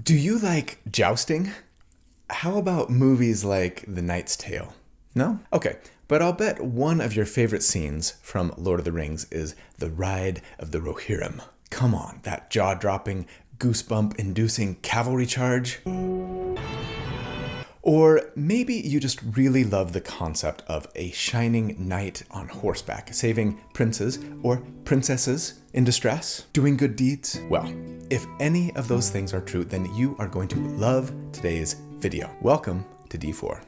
Do you like jousting? How about movies like The Knight's Tale? No? Okay, but I'll bet one of your favorite scenes from Lord of the Rings is the Ride of the Rohirrim. Come on, that jaw-dropping, goosebump-inducing cavalry charge. Or maybe you just really love the concept of a shining knight on horseback, saving princes or princesses in distress, doing good deeds. Well, if any of those things are true, then you are going to love today's video. Welcome to D4.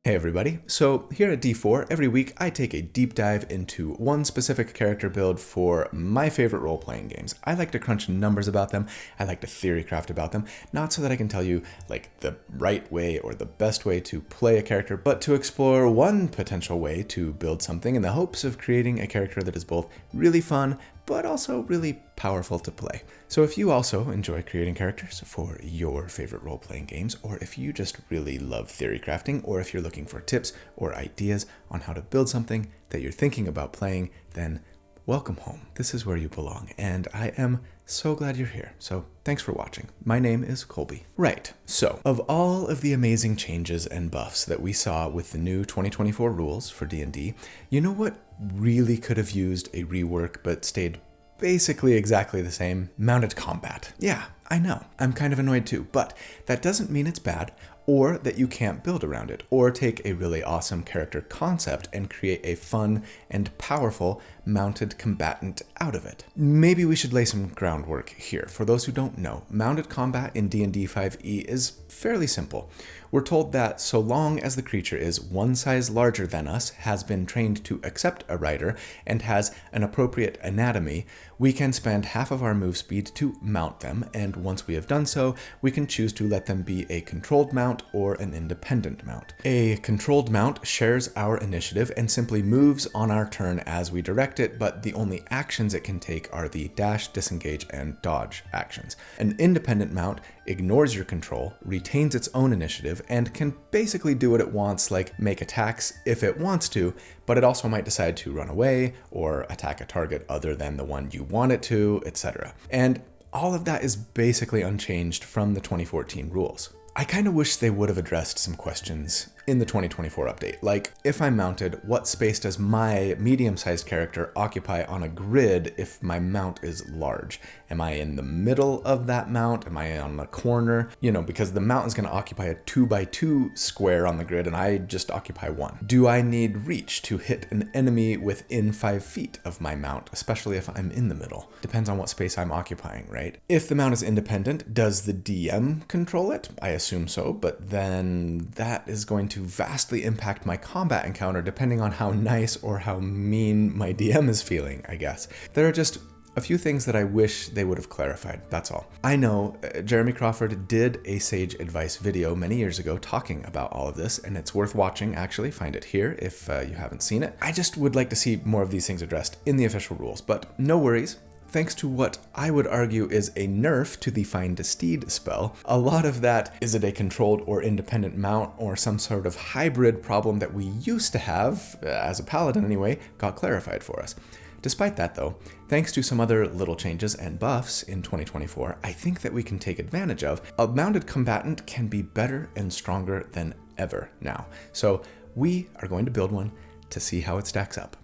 Hey everybody, so here at D4, every week I take a deep dive into one specific character build for my favorite role-playing games. I like to crunch numbers about them, I like to theory craft about them, not so that I can tell you like the right way or the best way to play a character, but to explore one potential way to build something in the hopes of creating a character that is both really fun, but also really powerful to play. So if you also enjoy creating characters for your favorite role-playing games, or if you just really love theory crafting, or if you're looking for tips or ideas on how to build something that you're thinking about playing, then welcome home. This is where you belong, and I am so glad you're here. So thanks for watching. My name is Colby. Right, so of all of the amazing changes and buffs that we saw with the new 2024 rules for D&D, you know what really could have used a rework but stayed basically exactly the same? Mounted Combat. Yeah, I know. I'm kind of annoyed too, but that doesn't mean it's bad or that you can't build around it or take a really awesome character concept and create a fun and powerful mounted combatant out of it. Maybe we should lay some groundwork here. For those who don't know, mounted combat in D&D 5e is fairly simple. We're told that so long as the creature is one size larger than us, has been trained to accept a rider, and has an appropriate anatomy, we can spend half of our move speed to mount them, and once we have done so, we can choose to let them be a controlled mount or an independent mount. A controlled mount shares our initiative and simply moves on our turn as we direct it, but the only actions it can take are the dash, disengage, and dodge actions. An independent mount ignores your control, retains its own initiative, and can basically do what it wants, like make attacks if it wants to, but it also might decide to run away or attack a target other than the one you want it to, etc. And all of that is basically unchanged from the 2014 rules. I kind of wish they would have addressed some questions in the 2024 update. Like, if I'm mounted, what space does my medium-sized character occupy on a grid if my mount is large? Am I in the middle of that mount? Am I on the corner? You know, because the mount is going to occupy a 2x2 square on the grid and I just occupy one. Do I need reach to hit an enemy within 5 feet of my mount, especially if I'm in the middle? Depends on what space I'm occupying, right? If the mount is independent, does the DM control it? I assume so, but then that is going to vastly impact my combat encounter depending on how nice or how mean my DM is feeling, I guess. There are just a few things that I wish they would have clarified, that's all. I know Jeremy Crawford did a Sage Advice video many years ago talking about all of this, and it's worth watching, actually. Find it here if you haven't seen it. I just would like to see more of these things addressed in the official rules, but no worries. Thanks to what I would argue is a nerf to the Find a Steed spell, a lot of that, is it a controlled or independent mount or some sort of hybrid problem that we used to have, as a paladin anyway, got clarified for us. Despite that though, thanks to some other little changes and buffs in 2024, I think that we can take advantage of. A mounted combatant can be better and stronger than ever now. So we are going to build one to see how it stacks up.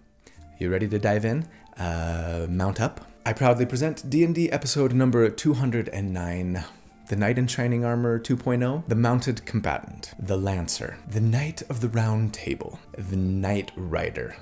You ready to dive in? Mount up. I proudly present D&D episode number 209, the Knight in Shining Armor 2.0, the Mounted Combatant, the Lancer, the Knight of the Round Table, the Knight Rider,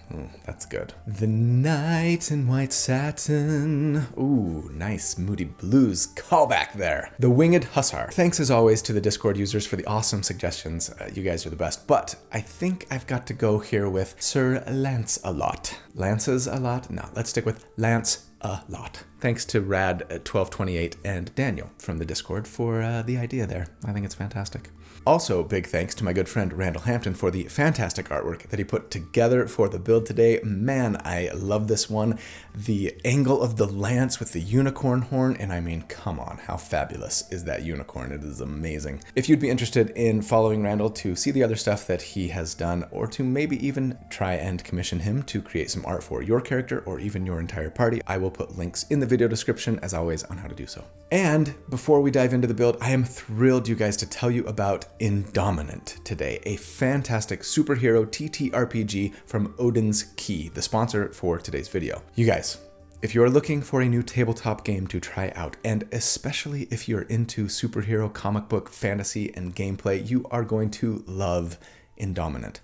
that's good, the Knight in White Satin, ooh, nice moody blues callback there, the Winged Hussar. Thanks as always to the Discord users for the awesome suggestions, you guys are the best, but I think I've got to go here with Sir Lance-a-Lot. Lances-a-Lot? No, let's stick with Lance a lot. Thanks to Rad1228 and Daniel from the Discord for the idea there. I think it's fantastic. Also, big thanks to my good friend Randall Hampton for the fantastic artwork that he put together for the build today. Man, I love this one. The angle of the lance with the unicorn horn, and I mean, come on, how fabulous is that unicorn? It is amazing. If you'd be interested in following Randall to see the other stuff that he has done, or to maybe even try and commission him to create some art for your character or even your entire party, I will put links in the video description, as always, on how to do so. And before we dive into the build, I am thrilled, you guys, to tell you about Indominant today, a fantastic superhero TTRPG from Odin's Key, the sponsor for today's video. You guys, if you're looking for a new tabletop game to try out, and especially if you're into superhero, comic book, fantasy, and gameplay, you are going to love Indominant.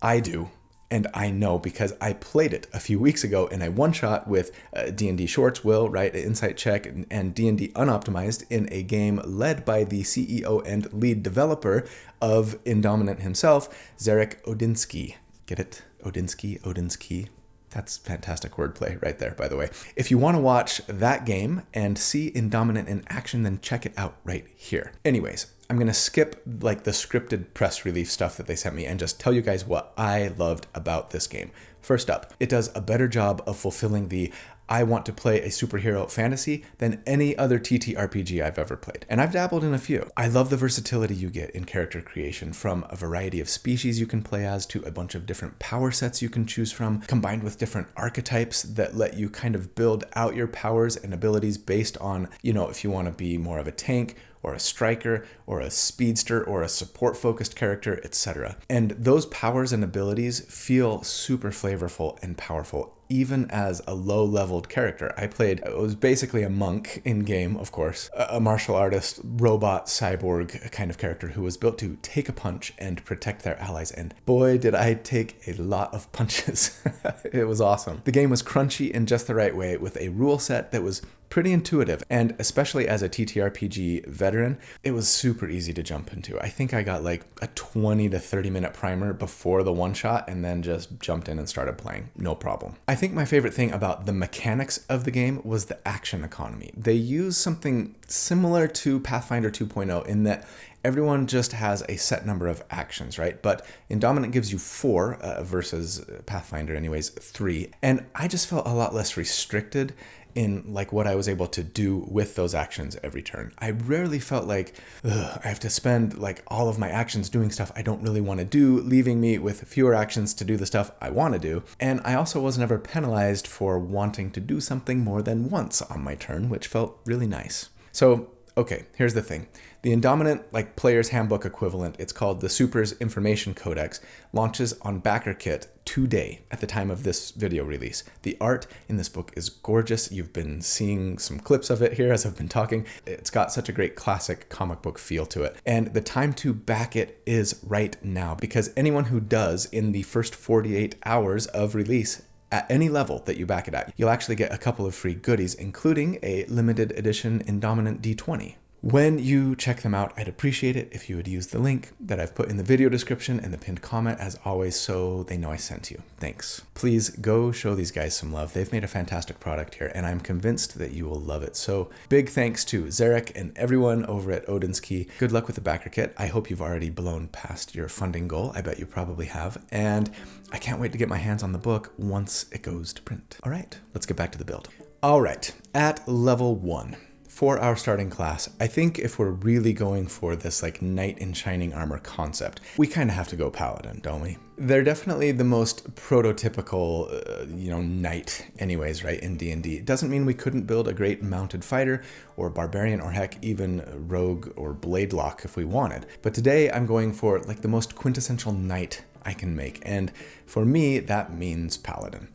I do. And I know because I played it a few weeks ago in a one-shot with D&D Shorts, Will, right, Insight Check, and D&D Unoptimized in a game led by the CEO and lead developer of Indominant himself, Zarek Odinsky. Get it? Odinsky. That's fantastic wordplay right there, by the way. If you want to watch that game and see Indominant in action, then check it out right here. Anyways, I'm going to skip like the scripted press release stuff that they sent me and just tell you guys what I loved about this game. First up, it does a better job of fulfilling the I want to play a superhero fantasy than any other TTRPG I've ever played. And I've dabbled in a few. I love the versatility you get in character creation, from a variety of species you can play as to a bunch of different power sets you can choose from, combined with different archetypes that let you kind of build out your powers and abilities based on, you know, if you want to be more of a tank or a striker or a speedster or a support focused character, etc. And those powers and abilities feel super flavorful and powerful, even as a low-leveled character. I was basically a monk in game, of course, a martial artist, robot, cyborg kind of character who was built to take a punch and protect their allies. And boy, did I take a lot of punches. It was awesome. The game was crunchy in just the right way, with a rule set that was pretty intuitive, and especially as a TTRPG veteran, it was super easy to jump into. I think I got like a 20 to 30 minute primer before the one shot and then just jumped in and started playing, no problem. I think my favorite thing about the mechanics of the game was the action economy. They use something similar to Pathfinder 2.0 in that everyone just has a set number of actions, right? But Indominant gives you 4 versus Pathfinder anyways, 3. And I just felt a lot less restricted in like what I was able to do with those actions every turn. I rarely felt like I have to spend like all of my actions doing stuff I don't really want to do, leaving me with fewer actions to do the stuff I want to do. And I also was never penalized for wanting to do something more than once on my turn, which felt really nice. So, okay, here's the thing. The Indominant, like player's handbook equivalent, it's called the Super's Information Codex, launches on BackerKit today at the time of this video release. The art in this book is gorgeous. You've been seeing some clips of it here as I've been talking. It's got such a great classic comic book feel to it. And the time to back it is right now, because anyone who does in the first 48 hours of release at any level that you back it at, you'll actually get a couple of free goodies, including a limited edition Indominant D20. When you check them out, I'd appreciate it if you would use the link that I've put in the video description and the pinned comment, as always, so they know I sent you. Thanks. Please go show these guys some love. They've made a fantastic product here, and I'm convinced that you will love it. So big thanks to Zarek and everyone over at Odin's Key. Good luck with the backer kit. I hope you've already blown past your funding goal. I bet you probably have. And I can't wait to get my hands on the book once it goes to print. All right, let's get back to the build. All right, at level 1. For our starting class, I think if we're really going for this like knight in shining armor concept, we kind of have to go paladin, don't we? They're definitely the most prototypical, knight anyways, right, in D&D. It doesn't mean we couldn't build a great mounted fighter or barbarian or heck, even rogue or bladelock if we wanted. But today I'm going for like the most quintessential knight I can make. And for me, that means paladin.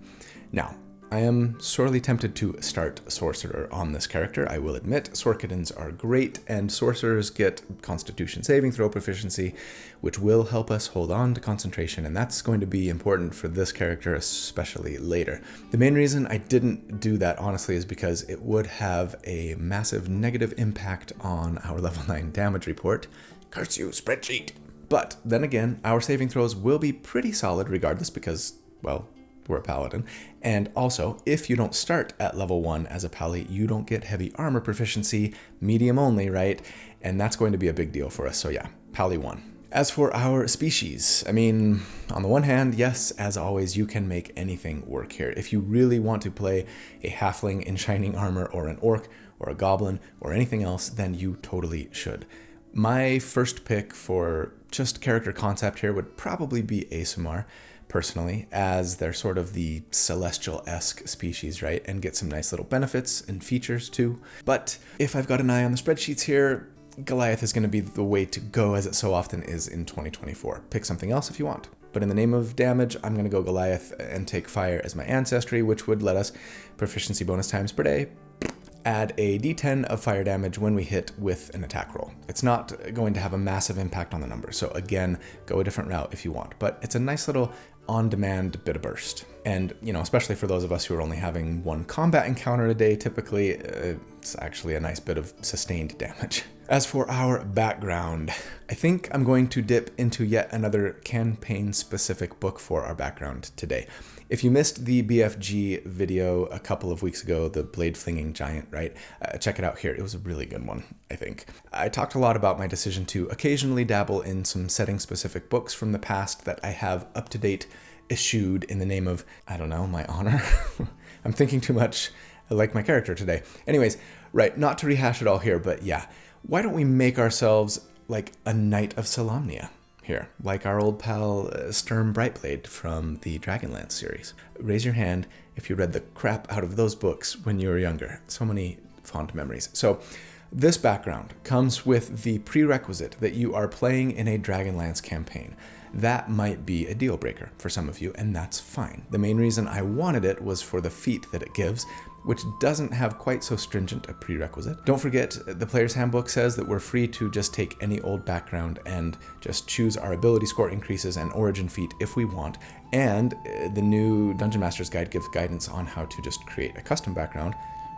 Now, I am sorely tempted to start Sorcerer on this character, I will admit. Sorkidans are great, and Sorcerers get Constitution saving throw proficiency, which will help us hold on to concentration, and that's going to be important for this character, especially later. The main reason I didn't do that, honestly, is because it would have a massive negative impact on our level 9 damage report. Curse you, spreadsheet! But then again, our saving throws will be pretty solid regardless because, well, we're a paladin. And also, if you don't start at level 1 as a pally, you don't get heavy armor proficiency, medium only, right? And that's going to be a big deal for us. So yeah, pally 1. As for our species, I mean, on the one hand, yes, as always, you can make anything work here. If you really want to play a halfling in shining armor, or an orc, or a goblin, or anything else, then you totally should. My first pick for just character concept here would probably be Aasimar, personally, as they're sort of the celestial-esque species, right? And get some nice little benefits and features too. But if I've got an eye on the spreadsheets here, Goliath is going to be the way to go, as it so often is in 2024. Pick something else if you want. But in the name of damage, I'm going to go Goliath and take fire as my ancestry, which would let us proficiency bonus times per day. Add a d10 of fire damage when we hit with an attack roll. It's not going to have a massive impact on the number. So again, go a different route if you want. But it's a nice little on-demand bit of burst. And, you know, especially for those of us who are only having one combat encounter a day, typically, it's actually a nice bit of sustained damage. As for our background, I think I'm going to dip into yet another campaign-specific book for our background today. If you missed the BFG video a couple of weeks ago, the blade flinging giant, right? Check it out here. It was a really good one, I think. I talked a lot about my decision to occasionally dabble in some setting-specific books from the past that I have up-to-date eschewed in the name of, I don't know, my honor. I'm thinking too much like my character today. Anyways, right, not to rehash it all here, but yeah, why don't we make ourselves like a Knight of Solamnia here, like our old pal Sturm Brightblade from the Dragonlance series. Raise your hand if you read the crap out of those books when you were younger. So many fond memories. So this background comes with the prerequisite that you are playing in a Dragonlance campaign. That might be a deal breaker for some of you, and that's fine. The main reason I wanted it was for the feat that it gives, which doesn't have quite so stringent a prerequisite. Don't forget, the Player's Handbook says that we're free to just take any old background and just choose our ability score increases and origin feat if we want. And the new Dungeon Master's Guide gives guidance on how to just create a custom background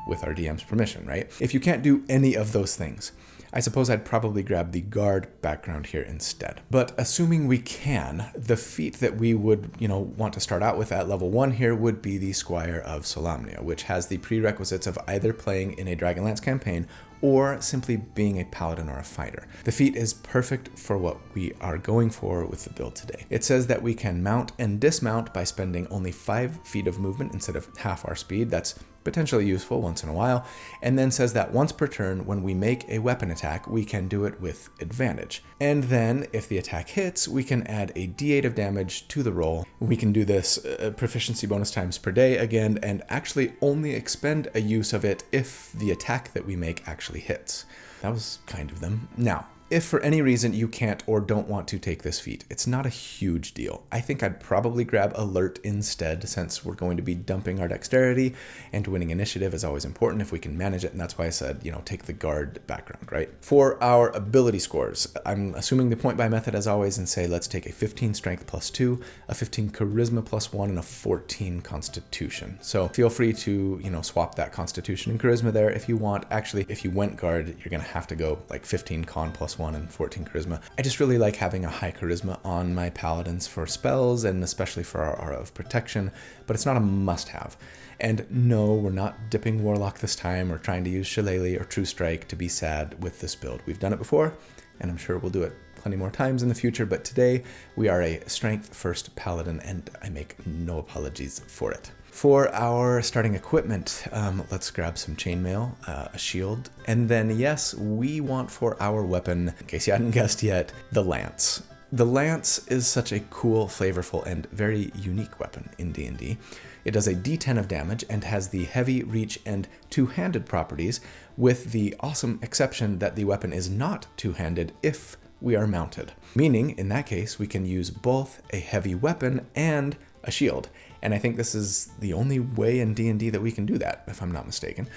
with our DM's permission, right? If you can't do any of those things, I suppose I'd probably grab the guard background here instead. But assuming we can, the feat that we would, want to start out with at level 1 here would be the Squire of Solamnia, which has the prerequisites of either playing in a Dragonlance campaign or simply being a paladin or a fighter. The feat is perfect for what we are going for with the build today. It says that we can mount and dismount by spending only 5 feet of movement instead of half our speed. That's potentially useful once in a while, and then says that once per turn, when we make a weapon attack, we can do it with advantage. And then, if the attack hits, we can add a d8 of damage to the roll. We can do this proficiency bonus times per day again, and actually only expend a use of it if the attack that we make actually hits. That was kind of them. Now, if for any reason you can't or don't want to take this feat, it's not a huge deal. I think I'd probably grab Alert instead, since we're going to be dumping our dexterity, and winning initiative is always important if we can manage it, and that's why I said, take the guard background, right? For our ability scores, I'm assuming the point buy method as always and say let's take a 15 strength plus 2, a 15 charisma plus 1, and a 14 constitution. So feel free to, swap that constitution and charisma there if you want. Actually, if you went guard, you're gonna have to go like 15 con plus 1 and 14 charisma. I just really like having a high charisma on my paladins for spells and especially for our aura of protection, but it's not a must-have. And no, we're not dipping Warlock this time or trying to use Shillelagh or True Strike to be sad with this build. We've done it before, and I'm sure we'll do it plenty more times in the future, but today we are a strength first paladin, and I make no apologies for it. For our starting equipment, let's grab some chainmail, a shield, and then yes, we want for our weapon, in case you hadn't guessed yet, the lance. The lance is such a cool, flavorful, and very unique weapon in D&D. It does a d10 of damage and has the heavy, reach, and two-handed properties, with the awesome exception that the weapon is not two-handed if we are mounted. Meaning, in that case, we can use both a heavy weapon and a shield. And I think this is the only way in D&D that we can do that, if I'm not mistaken.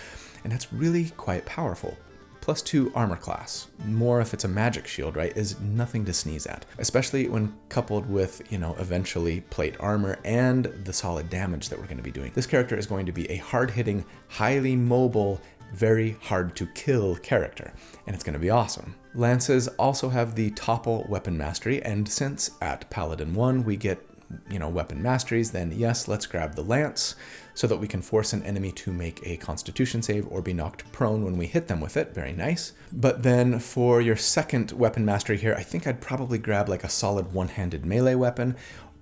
And that's really quite powerful. +2 armor class, more if it's a magic shield, right, is nothing to sneeze at. Especially when coupled with, eventually plate armor and the solid damage that we're going to be doing. This character is going to be a hard-hitting, highly mobile, very hard to kill character, and it's going to be awesome. Lances also have the topple weapon mastery, and since at Paladin 1 we get weapon masteries, then yes, let's grab the lance so that we can force an enemy to make a constitution save or be knocked prone when we hit them with it. Very nice. But then for your second weapon mastery here, I think I'd probably grab like a solid one-handed melee weapon,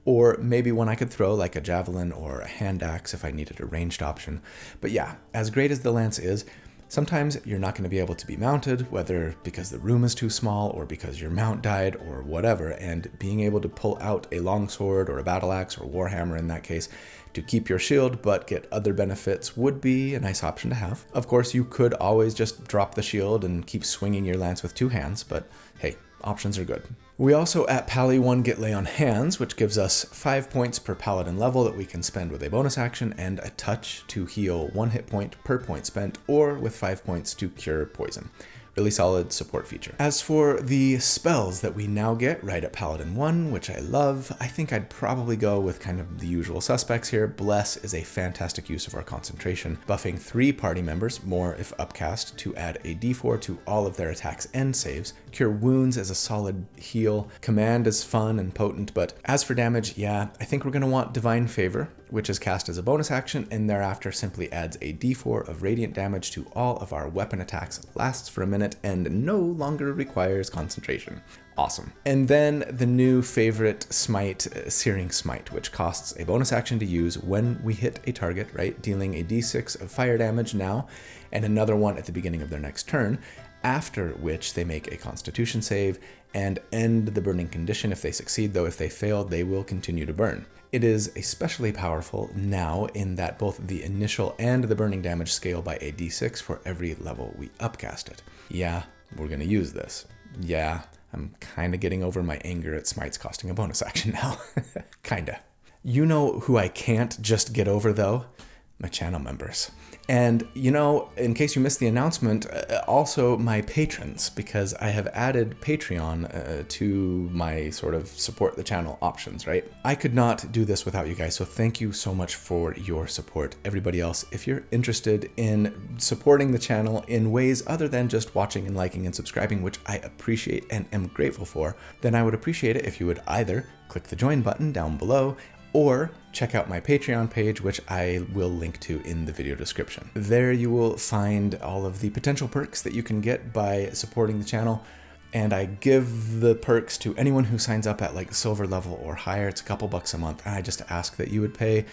or maybe one I could throw like a javelin or a hand axe if I needed a ranged option. But yeah, as great as the lance is, sometimes you're not going to be able to be mounted, whether because the room is too small or because your mount died or whatever, and being able to pull out a longsword or a battle axe or warhammer in that case to keep your shield but get other benefits would be a nice option to have. Of course, you could always just drop the shield and keep swinging your lance with two hands, but hey, options are good. We also at Pally 1 get Lay on Hands, which gives us 5 points per paladin level that we can spend with a bonus action, and a touch to heal 1 hit point per point spent, or with 5 points to cure poison. Really solid support feature. As for the spells that we now get right at Paladin 1, which I love, I think I'd probably go with kind of the usual suspects here. Bless is a fantastic use of our concentration, buffing 3 party members, more if upcast, to add a d4 to all of their attacks and saves. Cure Wounds is a solid heal. Command is fun and potent, but as for damage, yeah, I think we're going to want Divine Favor, which is cast as a bonus action and thereafter simply adds a d4 of radiant damage to all of our weapon attacks, lasts for a minute, and no longer requires concentration. Awesome. And then the new favorite smite, Searing Smite, which costs a bonus action to use when we hit a target, right? Dealing a d6 of fire damage now, and another one at the beginning of their next turn, after which they make a constitution save and end the burning condition if they succeed, though if they fail, they will continue to burn. It is especially powerful now in that both the initial and the burning damage scale by a d6 for every level we upcast it. Yeah, we're going to use this. Yeah, I'm kind of getting over my anger at smites costing a bonus action now. Kinda. You know who I can't just get over though? My channel members. And, in case you missed the announcement, also my patrons, because I have added Patreon to my sort of support the channel options, right? I could not do this without you guys, so thank you so much for your support. Everybody else, if you're interested in supporting the channel in ways other than just watching and liking and subscribing, which I appreciate and am grateful for, then I would appreciate it if you would either click the join button down below or check out my Patreon page, which I will link to in the video description. There you will find all of the potential perks that you can get by supporting the channel, and I give the perks to anyone who signs up at like silver level or higher. It's a couple bucks a month, and I just ask that you would pay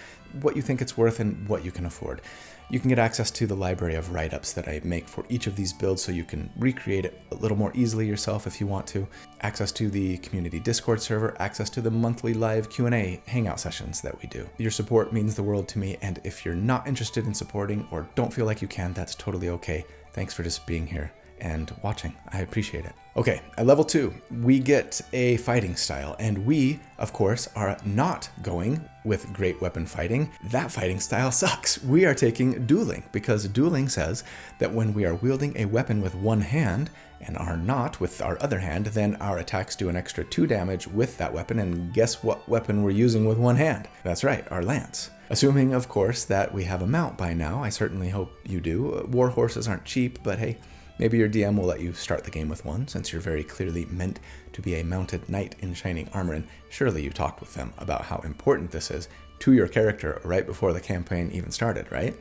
what you think it's worth and what you can afford. You can get access to the library of write-ups that I make for each of these builds so you can recreate it a little more easily yourself if you want to. Access to the community Discord server, access to the monthly live Q&A hangout sessions that we do. Your support means the world to me, and if you're not interested in supporting or don't feel like you can, that's totally okay. Thanks for just being here and watching. I appreciate it. Okay, at level 2, we get a fighting style, and we, of course, are not going with great weapon fighting. That fighting style sucks. We are taking dueling, because dueling says that when we are wielding a weapon with one hand and are not with our other hand, then our attacks do an extra 2 damage with that weapon, and guess what weapon we're using with one hand? That's right, our lance. Assuming, of course, that we have a mount by now. I certainly hope you do. War horses aren't cheap, but hey, maybe your DM will let you start the game with one, since you're very clearly meant to be a mounted knight in shining armor, and surely you talked with them about how important this is to your character right before the campaign even started, right?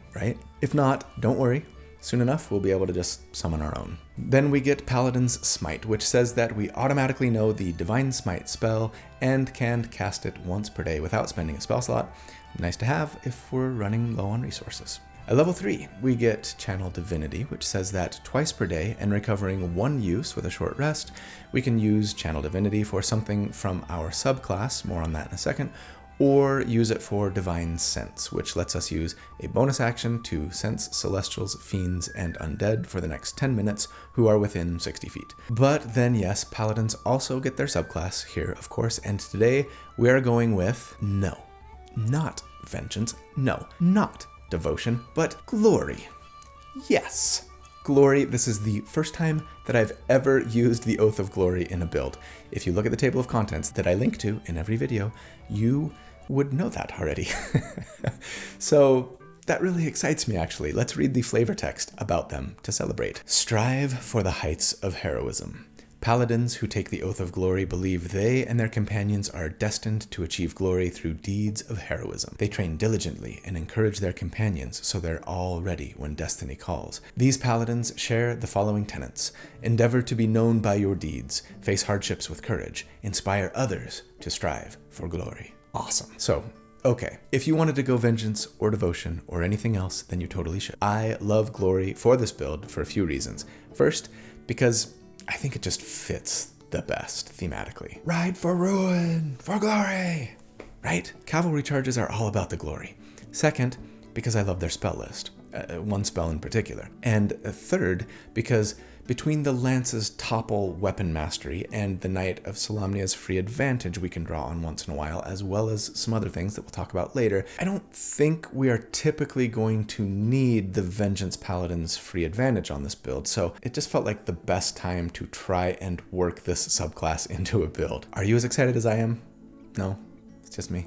If not, don't worry. Soon enough, we'll be able to just summon our own. Then we get Paladin's Smite, which says that we automatically know the Divine Smite spell and can cast it once per day without spending a spell slot. Nice to have if we're running low on resources. At level 3, we get Channel Divinity, which says that twice per day and recovering 1 use with a short rest, we can use Channel Divinity for something from our subclass, more on that in a second, or use it for Divine Sense, which lets us use a bonus action to sense celestials, fiends, and undead for the next 10 minutes who are within 60 feet. But then yes, paladins also get their subclass here, of course, and today we are going with not vengeance, not devotion, but glory. Yes, glory. This is the first time that I've ever used the Oath of Glory in a build. If you look at the table of contents that I link to in every video, you would know that already. So that really excites me, actually. Let's read the flavor text about them to celebrate. Strive for the heights of heroism. Paladins who take the Oath of Glory believe they and their companions are destined to achieve glory through deeds of heroism. They train diligently and encourage their companions so they're all ready when destiny calls. These Paladins share the following tenets: endeavor to be known by your deeds, face hardships with courage, inspire others to strive for glory. Awesome. So, okay, if you wanted to go vengeance or devotion or anything else, then you totally should. I love glory for this build for a few reasons. First, because I think it just fits the best thematically. Ride for ruin, for glory, right? Cavalry charges are all about the glory. Second, because I love their spell list, one spell in particular. And third, because between the Lance's topple weapon mastery and the Knight of Solamnia's free advantage we can draw on once in a while, as well as some other things that we'll talk about later, I don't think we are typically going to need the Vengeance Paladin's free advantage on this build, so it just felt like the best time to try and work this subclass into a build. Are you as excited as I am? No? It's just me?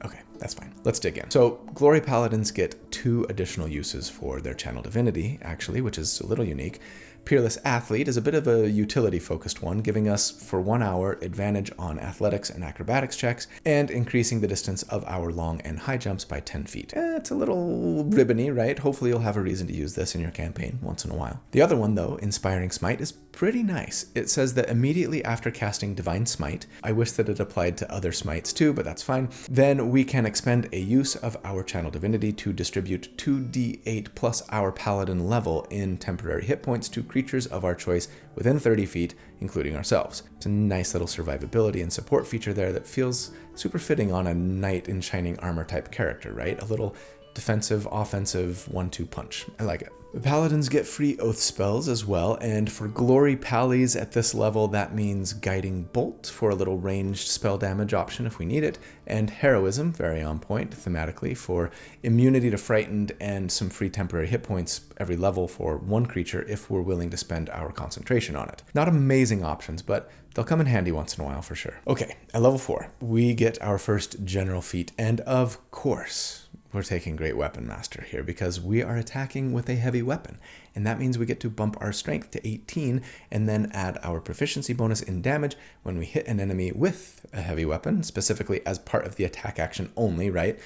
Okay, that's fine. Let's dig in. So, Glory Paladins get 2 additional uses for their Channel Divinity, actually, which is a little unique. Peerless Athlete is a bit of a utility-focused one, giving us, for 1 hour, advantage on athletics and acrobatics checks, and increasing the distance of our long and high jumps by 10 feet. It's a little ribbony, right? Hopefully you'll have a reason to use this in your campaign once in a while. The other one, though, Inspiring Smite, is pretty nice. It says that immediately after casting Divine Smite, I wish that it applied to other smites too, but that's fine, then we can expend a use of our Channel Divinity to distribute 2d8 plus our Paladin level in temporary hit points to creatures of our choice within 30 feet, including ourselves. It's a nice little survivability and support feature there that feels super fitting on a knight in shining armor type character, right? A little defensive, offensive, 1-2 punch. I like it. The Paladins get free oath spells as well, and for Glory Pallies at this level, that means Guiding Bolt for a little ranged spell damage option if we need it, and Heroism, very on point thematically, for immunity to Frightened and some free temporary hit points every level for one creature if we're willing to spend our concentration on it. Not amazing options, but they'll come in handy once in a while for sure. Okay, at level 4, we get our first general feat, and of course, we're taking Great Weapon Master here because we are attacking with a heavy weapon, and that means we get to bump our strength to 18 and then add our proficiency bonus in damage when we hit an enemy with a heavy weapon, specifically as part of the attack action only, right?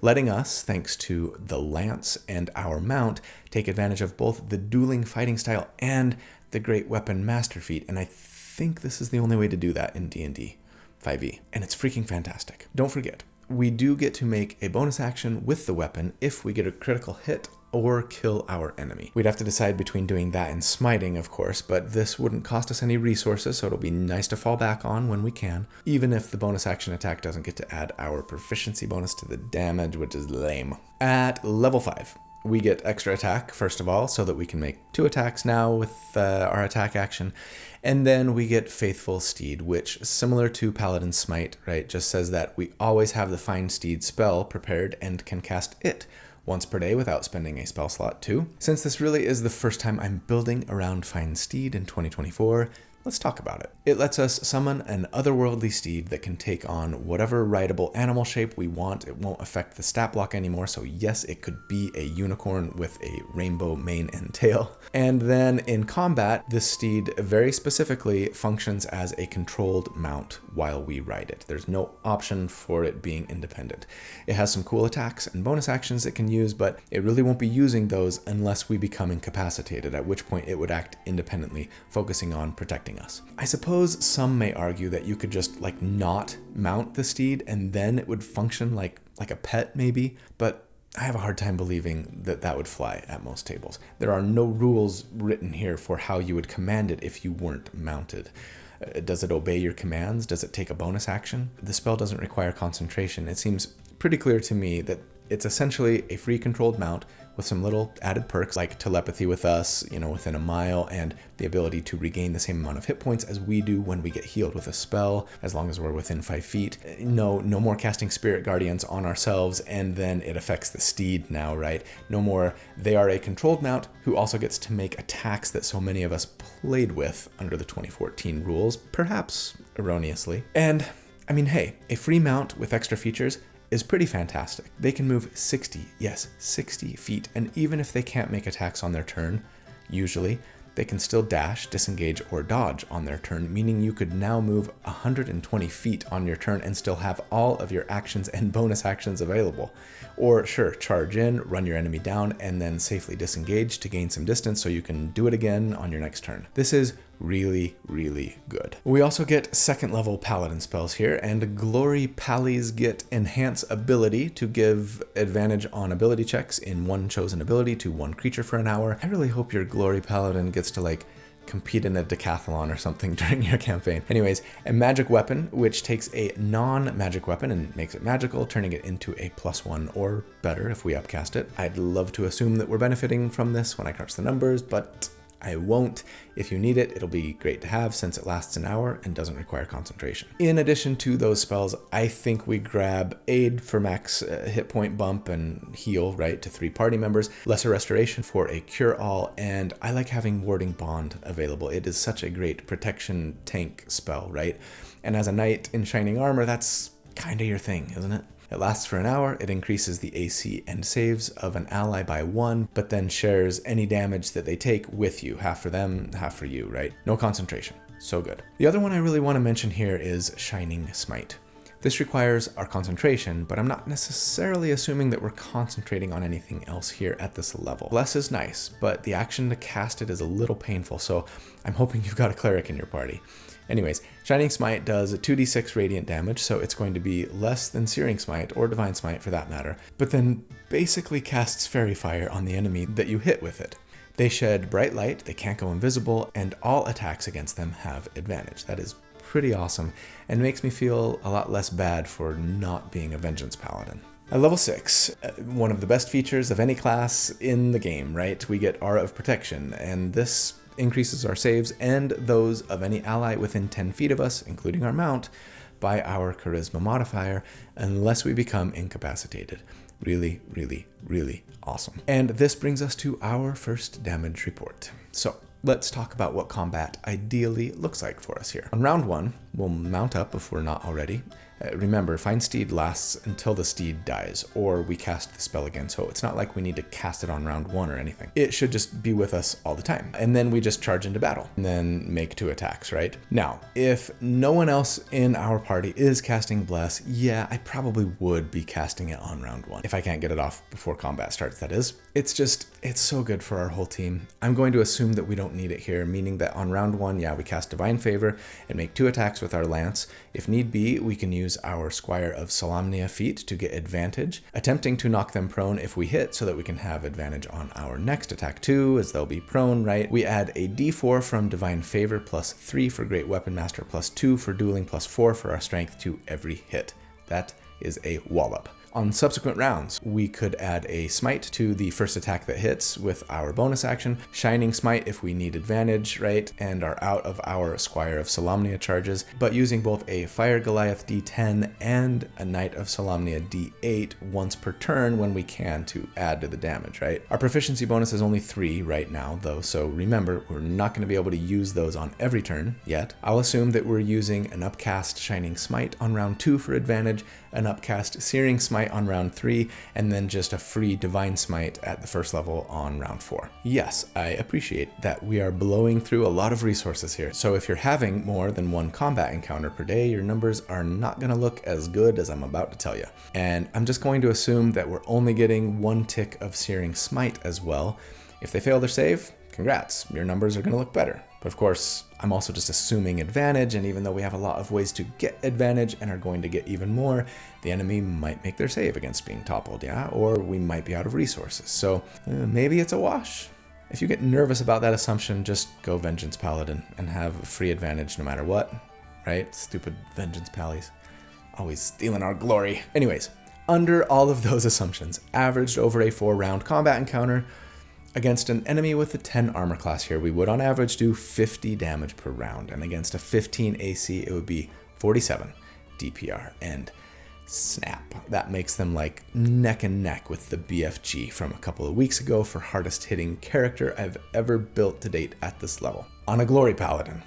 Letting us, thanks to the Lance and our mount, take advantage of both the dueling fighting style and the Great Weapon Master feat, and I think this is the only way to do that in D&D 5e, and it's freaking fantastic. Don't forget, we do get to make a bonus action with the weapon if we get a critical hit or kill our enemy. We'd have to decide between doing that and smiting, of course, but this wouldn't cost us any resources, so it'll be nice to fall back on when we can, even if the bonus action attack doesn't get to add our proficiency bonus to the damage, which is lame. At level 5, we get extra attack, first of all, so that we can make 2 attacks now with our attack action. And then we get Faithful Steed, which, similar to Paladin Smite, right, just says that we always have the Find Steed spell prepared and can cast it once per day without spending a spell slot too. Since this really is the first time I'm building around Find Steed in 2024, let's talk about it. It lets us summon an otherworldly steed that can take on whatever rideable animal shape we want. It won't affect the stat block anymore, so yes, it could be a unicorn with a rainbow mane and tail. And then in combat, this steed very specifically functions as a controlled mount while we ride it. There's no option for it being independent. It has some cool attacks and bonus actions it can use, but it really won't be using those unless we become incapacitated, at which point it would act independently, focusing on protecting us. I suppose some may argue that you could just not mount the steed and then it would function like a pet maybe, but I have a hard time believing that that would fly at most tables. There are no rules written here for how you would command it if you weren't mounted. Does it obey your commands? Does it take a bonus action? The spell doesn't require concentration. It seems pretty clear to me that it's essentially a free controlled mount with some little added perks like telepathy with us, within a mile, and the ability to regain the same amount of hit points as we do when we get healed with a spell, as long as we're within 5 feet. No more casting Spirit Guardians on ourselves, and then it affects the steed now, right? No more, they are a controlled mount who also gets to make attacks that so many of us played with under the 2014 rules, perhaps erroneously. And, hey, a free mount with extra features is pretty fantastic. They can move 60 feet, and even if they can't make attacks on their turn, usually, they can still dash, disengage, or dodge on their turn, meaning you could now move 120 feet on your turn and still have all of your actions and bonus actions available. Or sure, charge in, run your enemy down, and then safely disengage to gain some distance so you can do it again on your next turn. This is really, really good. We also get second level paladin spells here, and glory pallies get enhance ability to give advantage on ability checks in one chosen ability to one creature for an hour. I really hope your glory paladin gets to like compete in a decathlon or something during your campaign. Anyways, a magic weapon, which takes a non-magic weapon and makes it magical, turning it into a +1 or better if we upcast it. I'd love to assume that we're benefiting from this when I crunch the numbers, but I won't. If you need it, it'll be great to have since it lasts an hour and doesn't require concentration. In addition to those spells, I think we grab Aid for max hit point bump and heal, right, to 3 party members, Lesser Restoration for a cure-all, and I like having Warding Bond available. It is such a great protection tank spell, right? And as a knight in shining armor, that's kind of your thing, isn't it? It lasts for an hour, it increases the AC and saves of an ally by 1, but then shares any damage that they take with you, half for them, half for you, right? No concentration. So good. The other one I really want to mention here is Shining Smite. This requires our concentration, but I'm not necessarily assuming that we're concentrating on anything else here at this level. Bless is nice, but the action to cast it is a little painful, so I'm hoping you've got a cleric in your party. Anyways, Shining Smite does 2d6 radiant damage, so it's going to be less than Searing Smite, or Divine Smite for that matter, but then basically casts Fairy Fire on the enemy that you hit with it. They shed bright light, they can't go invisible, and all attacks against them have advantage. That is pretty awesome, and makes me feel a lot less bad for not being a Vengeance Paladin. At level 6, one of the best features of any class in the game, right? We get Aura of Protection, and this increases our saves and those of any ally within 10 feet of us, including our mount, by our charisma modifier, unless we become incapacitated. Really, really, really awesome. And this brings us to our first damage report. So let's talk about what combat ideally looks like for us here. On round 1, we'll mount up if we're not already. Remember, Find Steed lasts until the steed dies, or we cast the spell again, so it's not like we need to cast it on round 1 or anything. It should just be with us all the time. And then we just charge into battle, and then make 2 attacks, right? Now, if no one else in our party is casting Bless, yeah, I probably would be casting it on round 1. If I can't get it off before combat starts, that is. It's so good for our whole team. I'm going to assume that we don't need it here, meaning that on round 1, yeah, we cast Divine Favor and make 2 attacks with our lance. If need be, we can use our Squire of Solamnia feat to get advantage, attempting to knock them prone if we hit so that we can have advantage on our next attack too, as they'll be prone, right? We add a d4 from Divine Favor plus 3 for Great Weapon Master plus 2 for Dueling plus 4 for our strength to every hit. That is a wallop. On subsequent rounds, we could add a Smite to the first attack that hits with our bonus action, Shining Smite if we need advantage, right, and are out of our Squire of Solamnia charges, but using both a Fire Goliath d10 and a Knight of Solamnia d8 once per turn when we can to add to the damage, right? Our proficiency bonus is only 3 right now, though, so remember, we're not going to be able to use those on every turn yet. I'll assume that we're using an upcast Shining Smite on round 2 for advantage, an upcast Searing Smite on round 3, and then just a free Divine Smite at the first level on round 4. Yes, I appreciate that we are blowing through a lot of resources here, so if you're having more than 1 combat encounter per day, your numbers are not going to look as good as I'm about to tell you. And I'm just going to assume that we're only getting 1 tick of Searing Smite as well. If they fail their save, congrats, your numbers are going to look better. But of course, I'm also just assuming advantage, and even though we have a lot of ways to get advantage and are going to get even more, the enemy might make their save against being toppled, yeah? Or we might be out of resources, so maybe it's a wash. If you get nervous about that assumption, just go Vengeance Paladin and have free advantage no matter what, right? Stupid Vengeance Pallies. Always stealing our glory. Anyways, under all of those assumptions, averaged over a 4-round combat encounter, against an enemy with a 10 armor class here, we would on average do 50 damage per round, and against a 15 AC, it would be 47 DPR, and snap. That makes them like neck and neck with the BFG from a couple of weeks ago for hardest hitting character I've ever built to date at this level. On a Glory Paladin.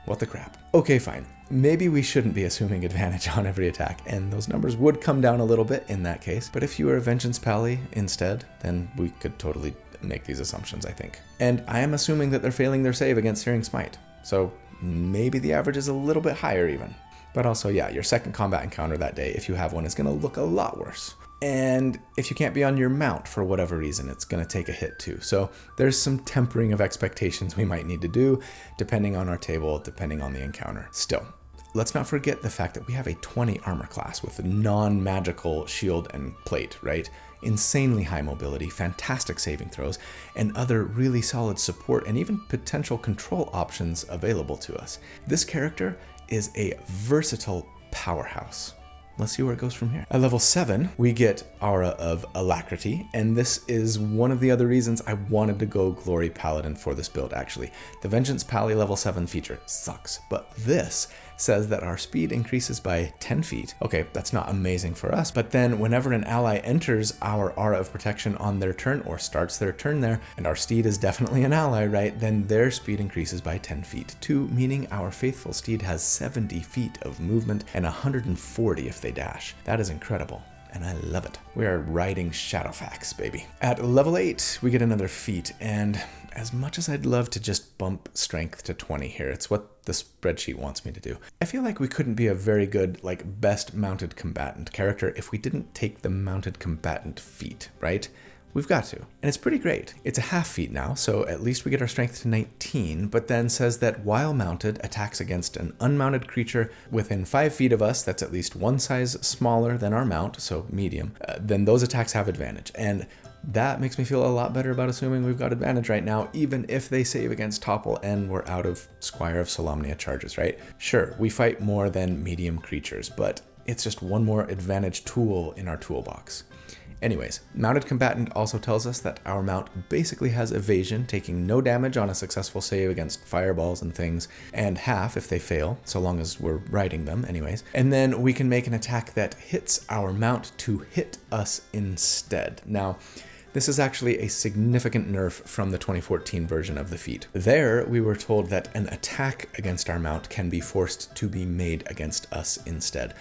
What the crap. Okay, fine. Maybe we shouldn't be assuming advantage on every attack, and those numbers would come down a little bit in that case, but if you were a Vengeance Pally instead, then we could totally make these assumptions, I think. And I am assuming that they're failing their save against Searing Smite. So maybe the average is a little bit higher even. But also, yeah, your second combat encounter that day, if you have one, is going to look a lot worse. And if you can't be on your mount for whatever reason, it's going to take a hit too. So there's some tempering of expectations we might need to do, depending on our table, depending on the encounter. Still, let's not forget the fact that we have a 20 armor class with non-magical shield and plate, right? Insanely high mobility, fantastic saving throws, and other really solid support and even potential control options available to us. This character is a versatile powerhouse. Let's see where it goes from here. At level 7, we get Aura of Alacrity, and this is one of the other reasons I wanted to go Glory Paladin for this build, actually. The Vengeance Pally level 7 feature sucks, but this says that our speed increases by 10 feet. Okay, that's not amazing for us, but then whenever an ally enters our Aura of Protection on their turn or starts their turn there, and our steed is definitely an ally, right, then their speed increases by 10 feet too, meaning our faithful steed has 70 feet of movement and 140 if they dash. That is incredible. And I love it. We are riding Shadowfax, baby. At level 8, we get another feat, and as much as I'd love to just bump strength to 20 here, it's what the spreadsheet wants me to do. I feel like we couldn't be a very good, best mounted combatant character if we didn't take the mounted combatant feat, right? We've got to. And it's pretty great. It's a half feat now, so at least we get our strength to 19, but then says that while mounted, attacks against an unmounted creature within 5 feet of us, that's at least one size smaller than our mount, so medium, then those attacks have advantage. And that makes me feel a lot better about assuming we've got advantage right now, even if they save against Topple and we're out of Squire of Solamnia charges, right? Sure, we fight more than medium creatures, but it's just one more advantage tool in our toolbox. Anyways, Mounted Combatant also tells us that our mount basically has evasion, taking no damage on a successful save against fireballs and things, and half if they fail, so long as we're riding them anyways. And then we can make an attack that hits our mount to hit us instead. Now, this is actually a significant nerf from the 2014 version of the feat. There, we were told that an attack against our mount can be forced to be made against us instead.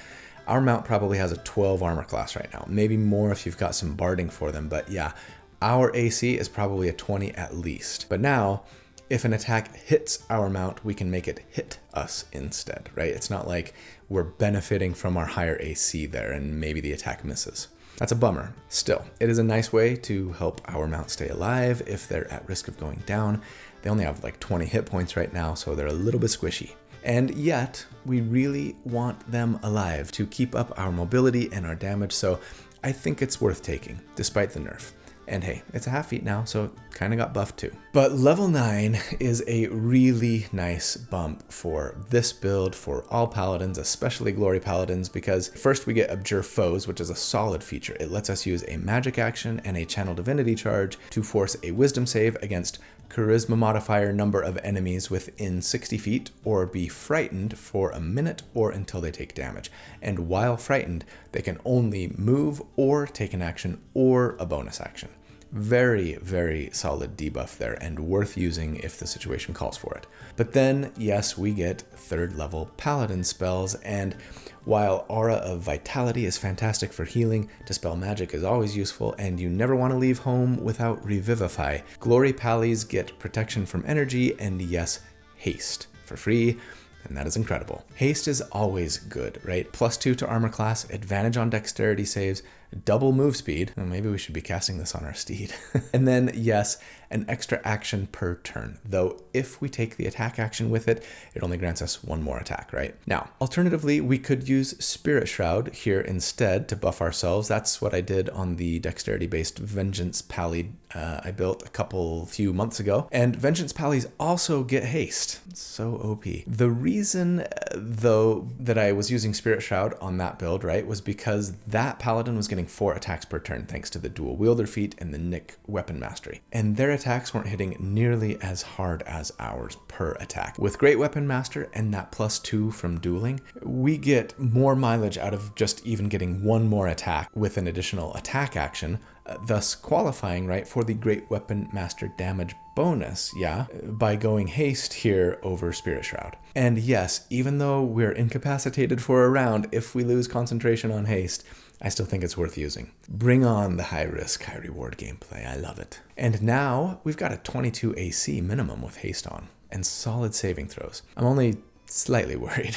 Our mount probably has a 12 armor class right now, maybe more if you've got some barding for them, but yeah, our AC is probably a 20 at least. But now, if an attack hits our mount, we can make it hit us instead, right? It's not like we're benefiting from our higher AC there and maybe the attack misses. That's a bummer. Still, it is a nice way to help our mount stay alive if they're at risk of going down. They only have 20 hit points right now, so they're a little bit squishy. And yet, we really want them alive to keep up our mobility and our damage, so I think it's worth taking, despite the nerf. And hey, it's a half feat now, so it kind of got buffed too. But level 9 is a really nice bump for this build, for all paladins, especially glory paladins, because first we get Abjure Foes, which is a solid feature. It lets us use a magic action and a channel divinity charge to force a wisdom save against charisma modifier number of enemies within 60 feet, or be frightened for a minute or until they take damage. And while frightened, they can only move or take an action or a bonus action. Very, very solid debuff there and worth using if the situation calls for it. But then, yes, we get 3rd level paladin spells, and while Aura of Vitality is fantastic for healing, Dispel Magic is always useful, and you never want to leave home without Revivify. Glory Pallies get protection from energy, and yes, haste for free, and that is incredible. Haste is always good, right? +2 to armor class, advantage on dexterity saves, double move speed. Well, maybe we should be casting this on our steed. And then, yes, an extra action per turn, though if we take the attack action with it, it only grants us one more attack, right? Now, alternatively, we could use Spirit Shroud here instead to buff ourselves. That's what I did on the dexterity-based Vengeance Pally I built a few months ago. And Vengeance Pallies also get haste. So OP. The reason, though, that I was using Spirit Shroud on that build, right, was because that paladin was getting 4 attacks per turn thanks to the dual wielder feat and the Nick weapon mastery. And their attacks weren't hitting nearly as hard as ours per attack. With Great Weapon Master and that +2 from dueling, we get more mileage out of just even getting one more attack with an additional attack action, thus qualifying, right, for the Great Weapon Master damage bonus, yeah, by going haste here over Spirit Shroud. And yes, even though we're incapacitated for a round, if we lose concentration on haste, I still think it's worth using. Bring on the high risk, high reward gameplay. I love it. And now we've got a 22 AC minimum with haste on and solid saving throws. I'm only slightly worried.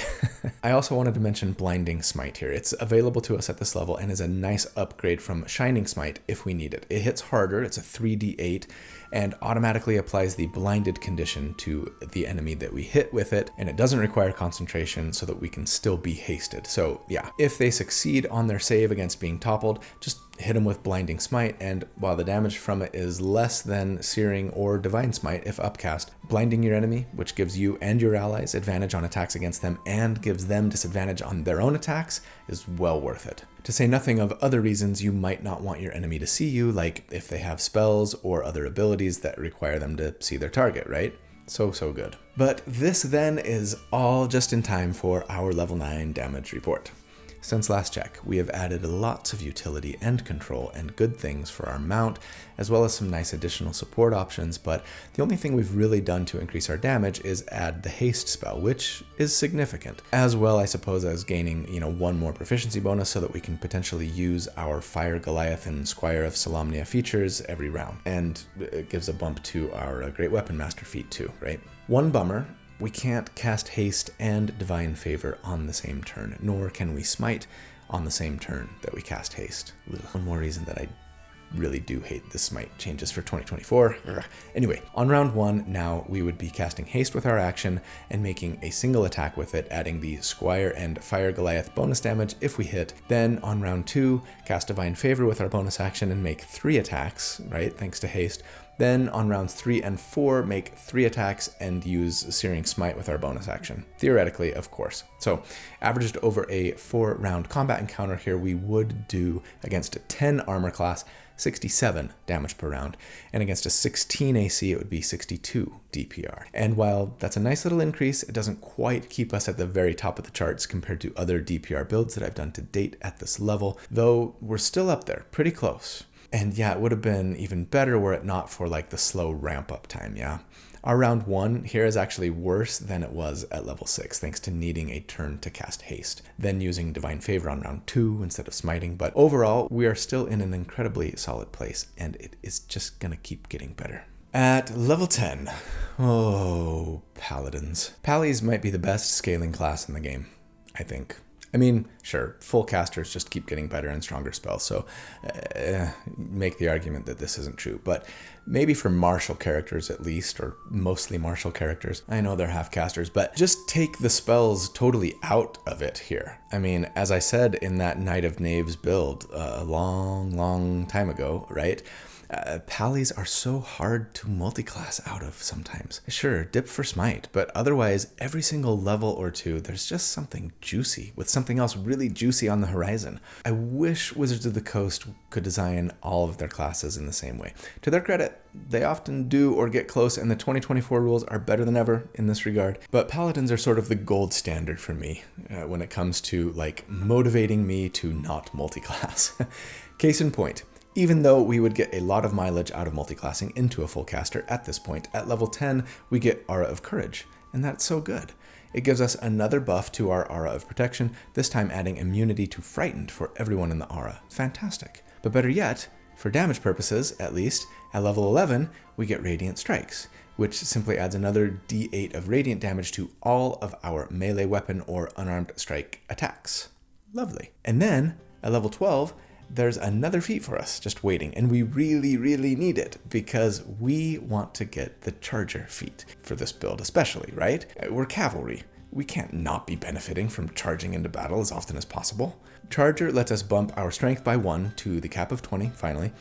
I also wanted to mention Blinding Smite here. It's available to us at this level and is a nice upgrade from Shining Smite if we need it. It hits harder, it's a 3d8, and automatically applies the blinded condition to the enemy that we hit with it, and it doesn't require concentration so that we can still be hasted. So yeah, if they succeed on their save against being toppled, just hit them with Blinding Smite, and while the damage from it is less than Searing or Divine Smite if upcast, blinding your enemy, which gives you and your allies advantage on attacks against them and gives them disadvantage on their own attacks, is well worth it. To say nothing of other reasons you might not want your enemy to see you, like if they have spells or other abilities that require them to see their target, right? So good. But this then is all just in time for our level 9 damage report. Since last check, we have added lots of utility and control and good things for our mount, as well as some nice additional support options, but the only thing we've really done to increase our damage is add the haste spell, which is significant. As well, I suppose, as gaining, one more proficiency bonus so that we can potentially use our Fire Goliath and Squire of Solamnia features every round. And it gives a bump to our Great Weapon Master feat too, right? One bummer: we can't cast Haste and Divine Favor on the same turn, nor can we Smite on the same turn that we cast Haste. One more reason that I really do hate the Smite changes for 2024. Anyway, on round 1, now we would be casting Haste with our action and making a single attack with it, adding the Squire and Fire Goliath bonus damage if we hit. Then on round 2, cast Divine Favor with our bonus action and make 3 attacks, right, thanks to Haste. Then on rounds 3 and 4, make 3 attacks and use Searing Smite with our bonus action. Theoretically, of course. So, averaged over a 4-round combat encounter here, we would do, against a 10 armor class, 67 damage per round, and against a 16 AC, it would be 62 DPR. And while that's a nice little increase, it doesn't quite keep us at the very top of the charts compared to other DPR builds that I've done to date at this level, though we're still up there, pretty close. And yeah, it would have been even better were it not for the slow ramp up time, yeah. Our round 1 here is actually worse than it was at level 6, thanks to needing a turn to cast Haste, then using Divine Favor on round 2 instead of smiting, but overall, we are still in an incredibly solid place, and it is just gonna keep getting better. At level 10, oh, Paladins. Pallies might be the best scaling class in the game, I think. I mean, sure, full casters just keep getting better and stronger spells, so make the argument that this isn't true. But maybe for martial characters at least, or mostly martial characters. I know they're half casters, but just take the spells totally out of it here. I mean, as I said in that Knight of Knaves build a long time ago, right? Pallies are so hard to multiclass out of sometimes. Sure, dip for smite, but otherwise, every single level or two, there's just something juicy, with something else really juicy on the horizon. I wish Wizards of the Coast could design all of their classes in the same way. To their credit, they often do or get close, and the 2024 rules are better than ever in this regard. But Paladins are sort of the gold standard for me when it comes to, motivating me to not multiclass. Case in point. Even though we would get a lot of mileage out of multiclassing into a full caster at this point, at level 10, we get Aura of Courage, and that's so good. It gives us another buff to our Aura of Protection, this time adding immunity to Frightened for everyone in the Aura. Fantastic. But better yet, for damage purposes, at least, at level 11, we get Radiant Strikes, which simply adds another d8 of radiant damage to all of our melee weapon or unarmed strike attacks. Lovely. And then, at level 12, there's another feat for us just waiting, and we really need it because we want to get the Charger feat for this build especially, right? We're cavalry. We can't not be benefiting from charging into battle as often as possible. Charger lets us bump our strength by 1 to the cap of 20, finally,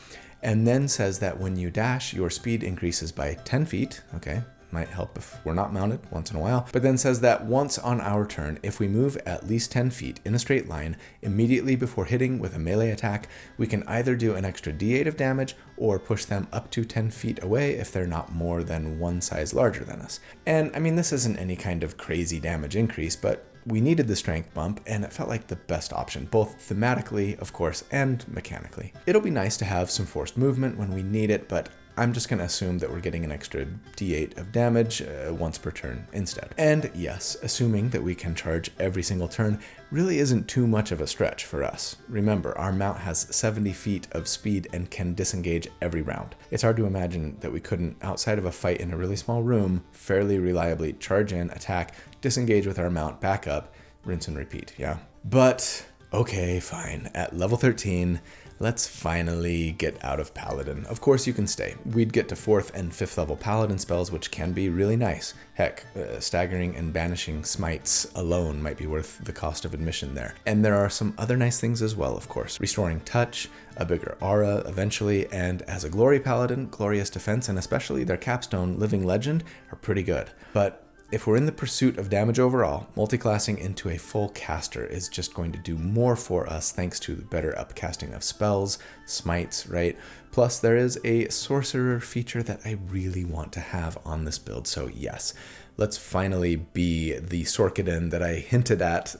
and then says that when you dash, your speed increases by 10 feet, okay? Might help if we're not mounted once in a while, but then says that once on our turn, if we move at least 10 feet in a straight line immediately before hitting with a melee attack, we can either do an extra d8 of damage or push them up to 10 feet away if they're not more than one size larger than us. And I mean, this isn't any kind of crazy damage increase, but we needed the strength bump, and it felt like the best option, both thematically, of course, and mechanically. It'll be nice to have some forced movement when we need it, but I'm just going to assume that we're getting an extra d8 of damage once per turn instead. And yes, assuming that we can charge every single turn really isn't too much of a stretch for us. Remember, our mount has 70 feet of speed and can disengage every round. It's hard to imagine that we couldn't, outside of a fight in a really small room, fairly reliably charge in, attack, disengage with our mount, back up, rinse and repeat, yeah? But, okay, fine. At level 13, let's finally get out of Paladin. Of course you can stay. We'd get to 4th and 5th level Paladin spells, which can be really nice. Heck, staggering and banishing smites alone might be worth the cost of admission there. And there are some other nice things as well, of course. Restoring touch, a bigger aura eventually, and as a glory Paladin, glorious defense, and especially their capstone, Living Legend, are pretty good. But if we're in the pursuit of damage overall, multiclassing into a full caster is just going to do more for us thanks to the better upcasting of spells, smites, right? Plus there is a sorcerer feature that I really want to have on this build, so yes. Let's finally be the Sorkadin that I hinted at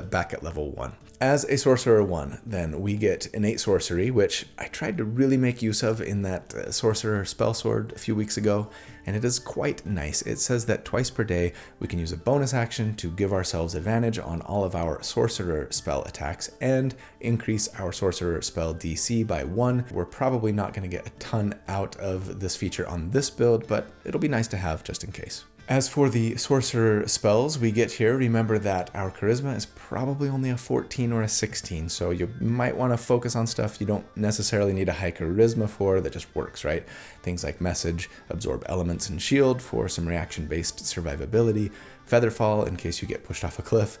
back at level 1. As a Sorcerer 1, then we get Innate Sorcery, which I tried to really make use of in that Sorcerer Spell Sword a few weeks ago, and it is quite nice. It says that twice per day we can use a bonus action to give ourselves advantage on all of our Sorcerer spell attacks and increase our Sorcerer spell DC by 1. We're probably not going to get a ton out of this feature on this build, but it'll be nice to have just in case. As for the sorcerer spells we get here, remember that our charisma is probably only a 14 or a 16, so you might want to focus on stuff you don't necessarily need a high charisma for that just works, right? Things like message, absorb elements, and shield for some reaction-based survivability, featherfall in case you get pushed off a cliff,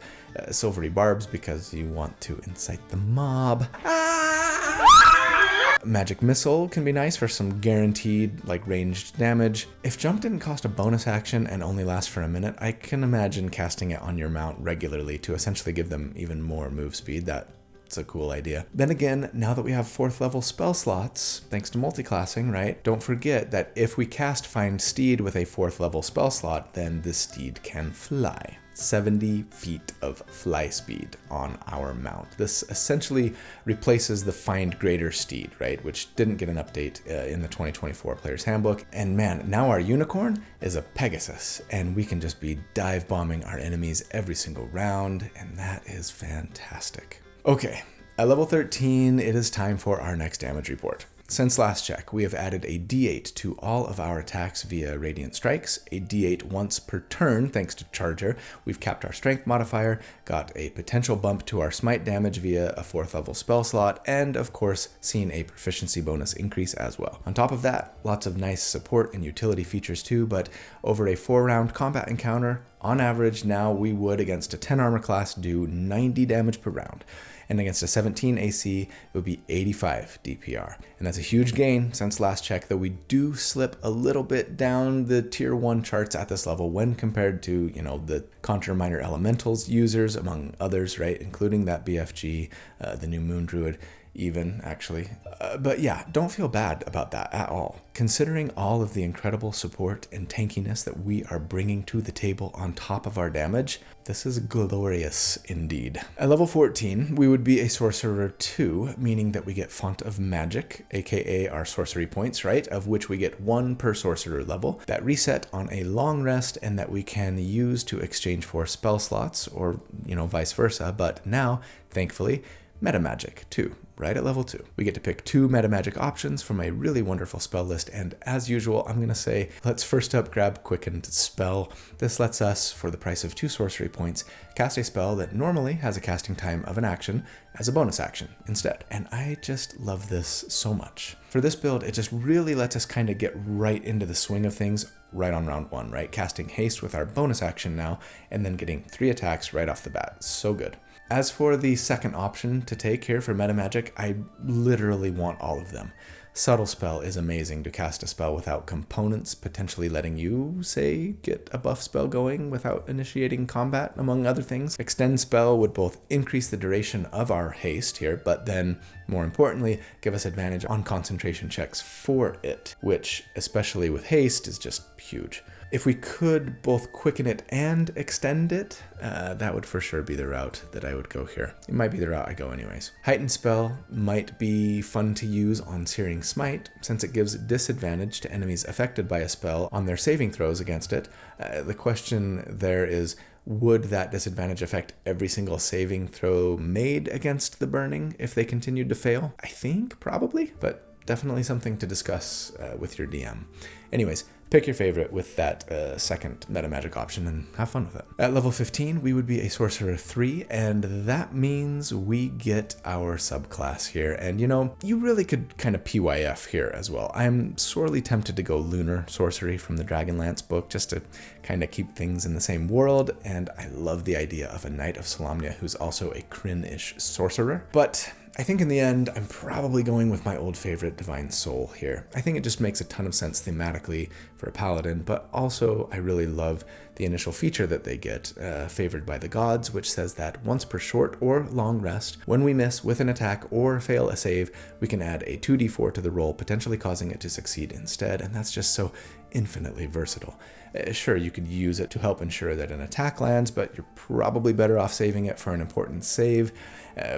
silvery barbs because you want to incite the mob. Magic Missile can be nice for some guaranteed, like, ranged damage. If Jump didn't cost a bonus action and only last for a minute, I can imagine casting it on your mount regularly to essentially give them even more move speed. That's a cool idea. Then again, now that we have 4th level spell slots, thanks to multiclassing, right? Don't forget that if we cast Find Steed with a 4th level spell slot, then the steed can fly. 70 feet of fly speed on our mount. This essentially replaces the Find Greater Steed, right? Which didn't get an update in the 2024 Player's Handbook. And man, now our unicorn is a Pegasus, and we can just be dive bombing our enemies every single round, and that is fantastic. Okay, at level 13, it is time for our next damage report. Since last check, we have added a d8 to all of our attacks via Radiant Strikes, a d8 once per turn thanks to Charger. We've capped our Strength modifier, got a potential bump to our Smite damage via a 4th level spell slot, and of course, seen a proficiency bonus increase as well. On top of that, lots of nice support and utility features too, but over a 4-round combat encounter, on average now we would, against a 10 armor class, do 90 damage per round. And against a 17 AC, it would be 85 DPR. And that's a huge gain since last check, though we do slip a little bit down the tier 1 charts at this level when compared to, the Conjure Minor Elementals users, among others, right? Including that BFG, the new Moon Druid, even, actually. But yeah, don't feel bad about that at all. Considering all of the incredible support and tankiness that we are bringing to the table on top of our damage, this is glorious indeed. At level 14, we would be a Sorcerer 2, meaning that we get Font of Magic, aka our sorcery points, right? Of which we get 1 per Sorcerer level, that reset on a long rest and that we can use to exchange for spell slots, or, vice versa. But now, thankfully, Meta Magic too, right at level 2. We get to pick 2 Meta Magic options from a really wonderful spell list, and as usual, I'm going to say, let's first up grab Quickened Spell. This lets us, for the price of 2 sorcery points, cast a spell that normally has a casting time of an action as a bonus action instead. And I just love this so much. For this build, it just really lets us kind of get right into the swing of things right on round 1, right? Casting Haste with our bonus action now, and then getting 3 attacks right off the bat. So good. As for the second option to take here for Meta Magic, I literally want all of them. Subtle Spell is amazing to cast a spell without components, potentially letting you, say, get a buff spell going without initiating combat, among other things. Extend Spell would both increase the duration of our haste here, but then more importantly, give us advantage on concentration checks for it, which, especially with haste, is just huge. If we could both quicken it and extend it, that would for sure be the route that I would go here. It might be the route I go anyways. Heightened Spell might be fun to use on Searing Smite, since it gives disadvantage to enemies affected by a spell on their saving throws against it. The question there is, would that disadvantage affect every single saving throw made against the burning if they continued to fail? I think probably, but definitely something to discuss with your DM. Anyways, pick your favorite with that second meta magic option and have fun with it. At level 15, we would be a Sorcerer 3, and that means we get our subclass here. And you know, you really could kind of PYF here as well. I'm sorely tempted to go Lunar Sorcery from the Dragonlance book just to kind of keep things in the same world, and I love the idea of a Knight of Solamnia who's also a Kryn-ish sorcerer. But I think in the end, I'm probably going with my old favorite, Divine Soul here. I think it just makes a ton of sense thematically for a paladin, but also I really love the initial feature that they get, Favored by the Gods, which says that once per short or long rest, when we miss with an attack or fail a save, we can add a 2d4 to the roll, potentially causing it to succeed instead, and that's just so infinitely versatile. Sure, you could use it to help ensure that an attack lands, but you're probably better off saving it for an important save,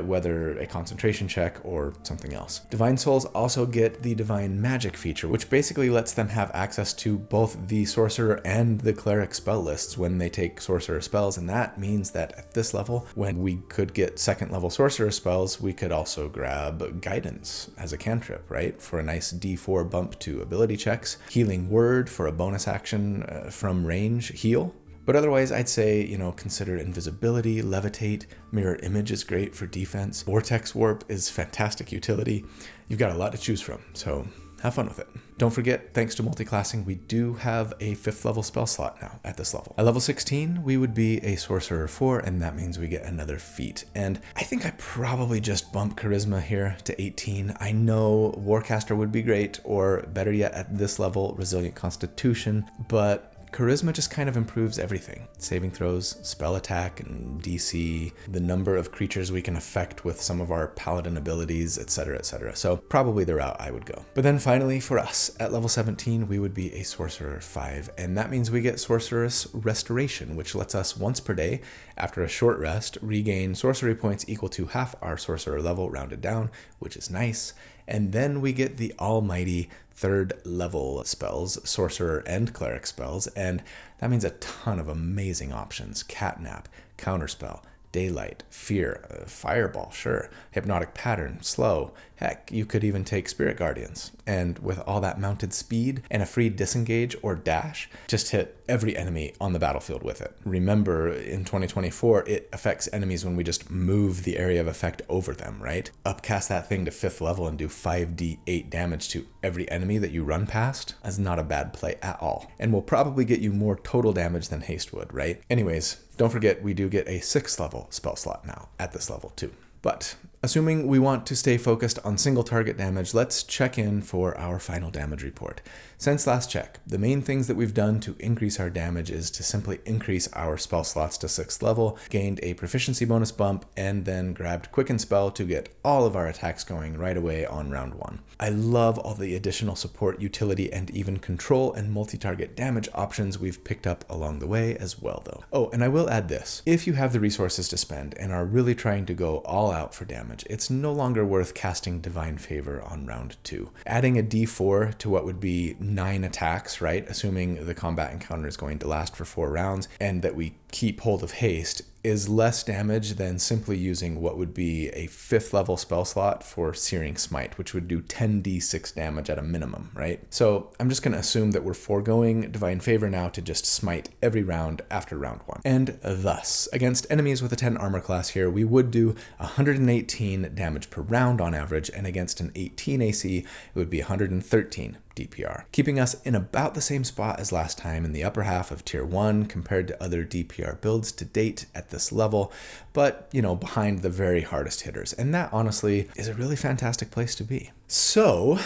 whether a concentration check or something else. Divine Souls also get the Divine Magic feature, which basically lets them have access to both the Sorcerer and the Cleric spell lists when they take Sorcerer spells, and that means that at this level, when we could get second level Sorcerer spells, we could also grab Guidance as a cantrip, right? For a nice D4 bump to ability checks, Healing Word for a bonus action from range heal. But otherwise, I'd say, consider Invisibility, Levitate, Mirror Image is great for defense, Vortex Warp is fantastic utility. You've got a lot to choose from, so have fun with it. Don't forget, thanks to multiclassing, we do have a 5th level spell slot now at this level. At level 16, we would be a Sorcerer 4, and that means we get another feat. And I think I probably just bump Charisma here to 18. I know Warcaster would be great, or better yet at this level, Resilient Constitution, but Charisma just kind of improves everything. Saving throws, spell attack, and DC, the number of creatures we can affect with some of our paladin abilities, etc., etc. So probably the route I would go. But then finally, for us, at level 17, we would be a Sorcerer 5, and that means we get Sorceress Restoration, which lets us once per day, after a short rest, regain sorcery points equal to half our sorcerer level rounded down, which is nice. And then we get the almighty 3rd level spells, Sorcerer and Cleric spells, and that means a ton of amazing options. Catnap, Counterspell, Daylight, Fear, Fireball, sure, Hypnotic Pattern, Slow, heck, you could even take Spirit Guardians. And with all that mounted speed and a free disengage or dash, just hit every enemy on the battlefield with it. Remember, in 2024, it affects enemies when we just move the area of effect over them, right? Upcast that thing to 5th level and do 5d8 damage to every enemy that you run past. That's not a bad play at all. And will probably get you more total damage than Haste would, right? Anyways, don't forget, we do get a 6th level spell slot now at this level too. But assuming we want to stay focused on single target damage, let's check in for our final damage report. Since last check, the main things that we've done to increase our damage is to simply increase our spell slots to 6th level, gained a proficiency bonus bump, and then grabbed Quicken Spell to get all of our attacks going right away on round 1. I love all the additional support, utility, and even control and multi-target damage options we've picked up along the way as well though. Oh, and I will add this. If you have the resources to spend and are really trying to go all out for damage, it's no longer worth casting Divine Favor on round 2. Adding a d4 to what would be 9 attacks, right? Assuming the combat encounter is going to last for 4 rounds and that we keep hold of haste, is less damage than simply using what would be a 5th level spell slot for Searing Smite, which would do 10d6 damage at a minimum, right? So I'm just going to assume that we're foregoing Divine Favor now to just smite every round after round 1. And thus, against enemies with a 10 armor class here, we would do 118 damage per round on average, and against an 18 AC, it would be 113 DPR, keeping us in about the same spot as last time in the upper half of tier 1 compared to other DPR builds to date at this level, but behind the very hardest hitters. And that honestly is a really fantastic place to be. So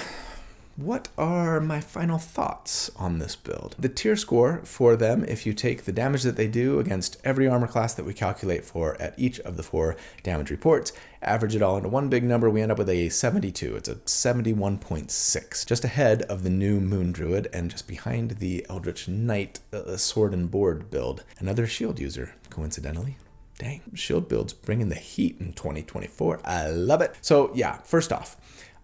what are my final thoughts on this build? The tier score for them, if you take the damage that they do against every armor class that we calculate for at each of the 4 damage reports, average it all into one big number, we end up with a 72. It's a 71.6, just ahead of the new Moon Druid and just behind the Eldritch Knight sword and board build. Another shield user, coincidentally. Dang, shield builds bringing the heat in 2024. I love it. So yeah, first off,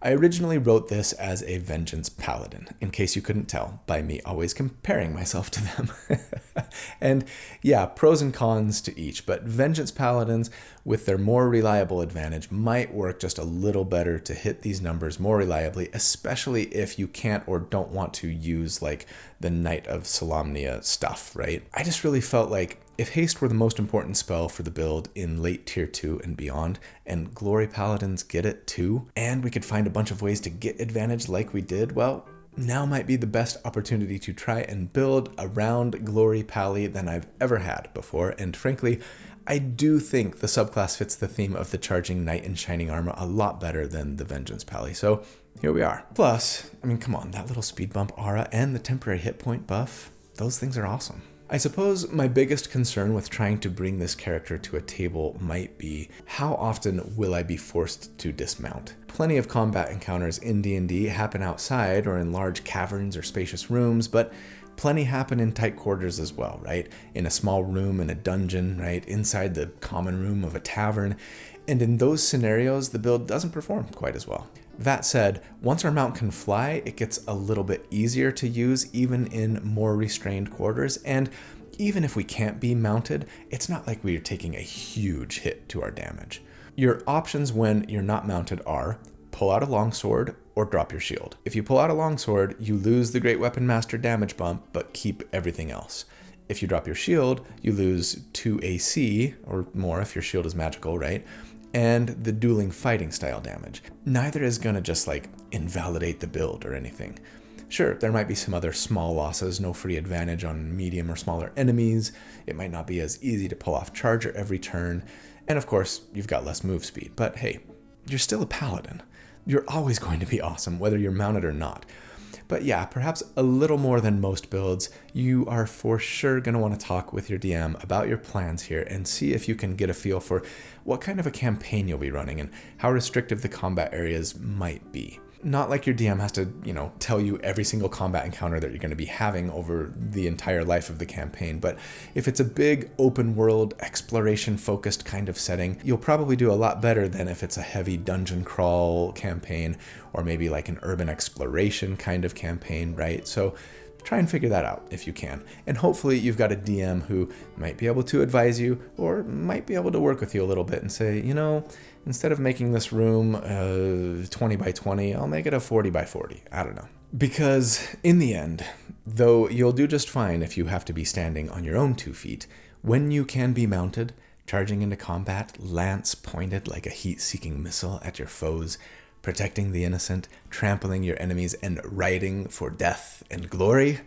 I originally wrote this as a Vengeance Paladin, in case you couldn't tell by me always comparing myself to them. And yeah, pros and cons to each, but Vengeance Paladins with their more reliable advantage might work just a little better to hit these numbers more reliably, especially if you can't or don't want to use like the Knight of Solamnia stuff, right? I just really felt like if haste were the most important spell for the build in late tier 2 and beyond, and Glory Paladins get it too, and we could find a bunch of ways to get advantage like we did, well, now might be the best opportunity to try and build around Glory Pally than I've ever had before, and frankly, I do think the subclass fits the theme of the charging knight in shining armor a lot better than the Vengeance Pally, so here we are. Plus, I mean, come on, that little speed bump aura and the temporary hit point buff, those things are awesome. I suppose my biggest concern with trying to bring this character to a table might be how often will I be forced to dismount? Plenty of combat encounters in D&D happen outside or in large caverns or spacious rooms, but plenty happen in tight quarters as well, right? In a small room in a dungeon, right? Inside the common room of a tavern. And in those scenarios, the build doesn't perform quite as well. That said, once our mount can fly, it gets a little bit easier to use even in more restrained quarters, and even if we can't be mounted, it's not like we are taking a huge hit to our damage. Your options when you're not mounted are pull out a longsword or drop your shield. If you pull out a longsword, you lose the Great Weapon Master damage bump, but keep everything else. If you drop your shield, you lose 2 AC, or more if your shield is magical, right? And the dueling fighting style damage. Neither is gonna just like invalidate the build or anything. Sure, there might be some other small losses, no free advantage on medium or smaller enemies. It might not be as easy to pull off charger every turn. And of course, you've got less move speed. But hey, you're still a paladin. You're always going to be awesome, whether you're mounted or not. But yeah, perhaps a little more than most builds, you are for sure going to want to talk with your DM about your plans here and see if you can get a feel for what kind of a campaign you'll be running and how restrictive the combat areas might be. Not like your DM has to, tell you every single combat encounter that you're going to be having over the entire life of the campaign, but if it's a big open world exploration focused kind of setting, you'll probably do a lot better than if it's a heavy dungeon crawl campaign or maybe like an urban exploration kind of campaign, right? So try and figure that out if you can. And hopefully you've got a DM who might be able to advise you or might be able to work with you a little bit and say, instead of making this room 20 by 20, I'll make it a 40 by 40. I don't know. Because in the end, though you'll do just fine if you have to be standing on your own 2 feet, when you can be mounted, charging into combat, lance pointed like a heat-seeking missile at your foes, protecting the innocent, trampling your enemies, and riding for death and glory,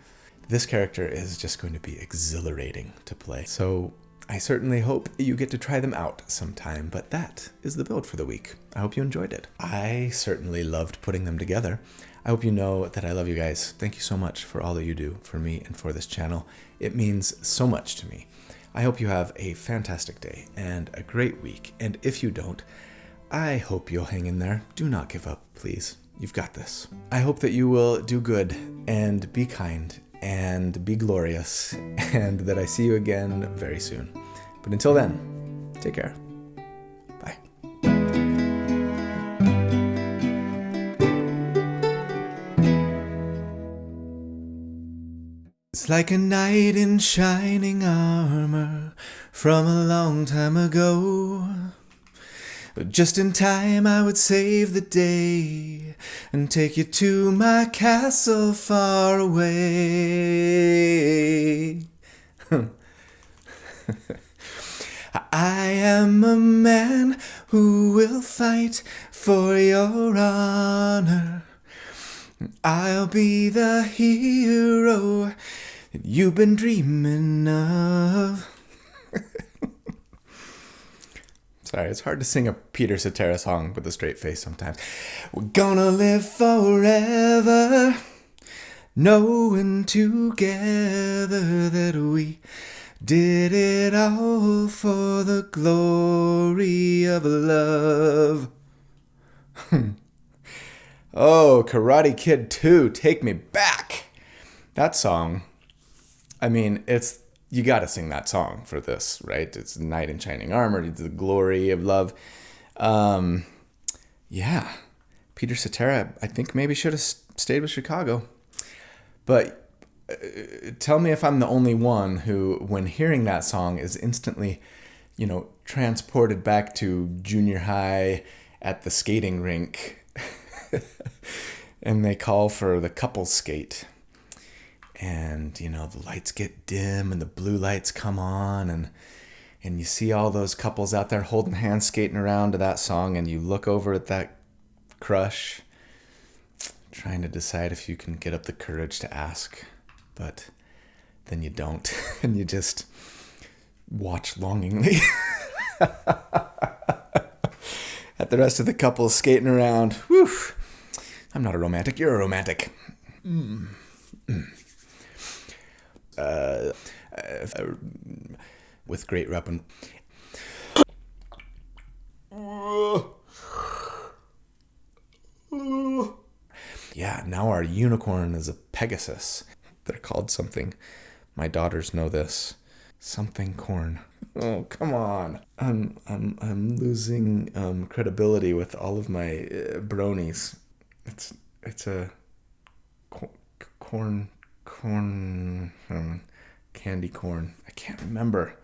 this character is just going to be exhilarating to play. So I certainly hope you get to try them out sometime, but that is the build for the week. I hope you enjoyed it. I certainly loved putting them together. I hope you know that I love you guys. Thank you so much for all that you do for me and for this channel. It means so much to me. I hope you have a fantastic day and a great week, and if you don't, I hope you'll hang in there. Do not give up, please. You've got this. I hope that you will do good and be kind and be glorious, and that I see you again very soon. But until then, take care. Bye. It's like a knight in shining armor from a long time ago. But just in time I would save the day and take you to my castle far away. I am a man who will fight for your honor. I'll be the hero that you've been dreaming of. Sorry, it's hard to sing a Peter Cetera song with a straight face sometimes. We're gonna live forever, knowing together that we did it all for the glory of love. Oh, Karate Kid 2, Take Me Back. That song, I mean, you gotta sing that song for this, right? It's Knight in Shining Armor, it's the glory of love. Yeah, Peter Cetera, I think maybe should have stayed with Chicago. But tell me if I'm the only one who, when hearing that song, is instantly, transported back to junior high at the skating rink. And they call for the couples skate. And, the lights get dim and the blue lights come on. And you see all those couples out there holding hands skating around to that song. And you look over at that crush, trying to decide if you can get up the courage to ask. But then you don't. And you just watch longingly at the rest of the couples skating around. Whew. I'm not a romantic. You're a romantic. With great weapon. Yeah, now our unicorn is a Pegasus. They're called something. My daughters know this. Something corn. Oh, come on. I'm losing credibility with all of my bronies. It's a corn candy corn. I can't remember,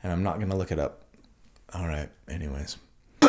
and I'm not gonna look it up. All right. Anyways.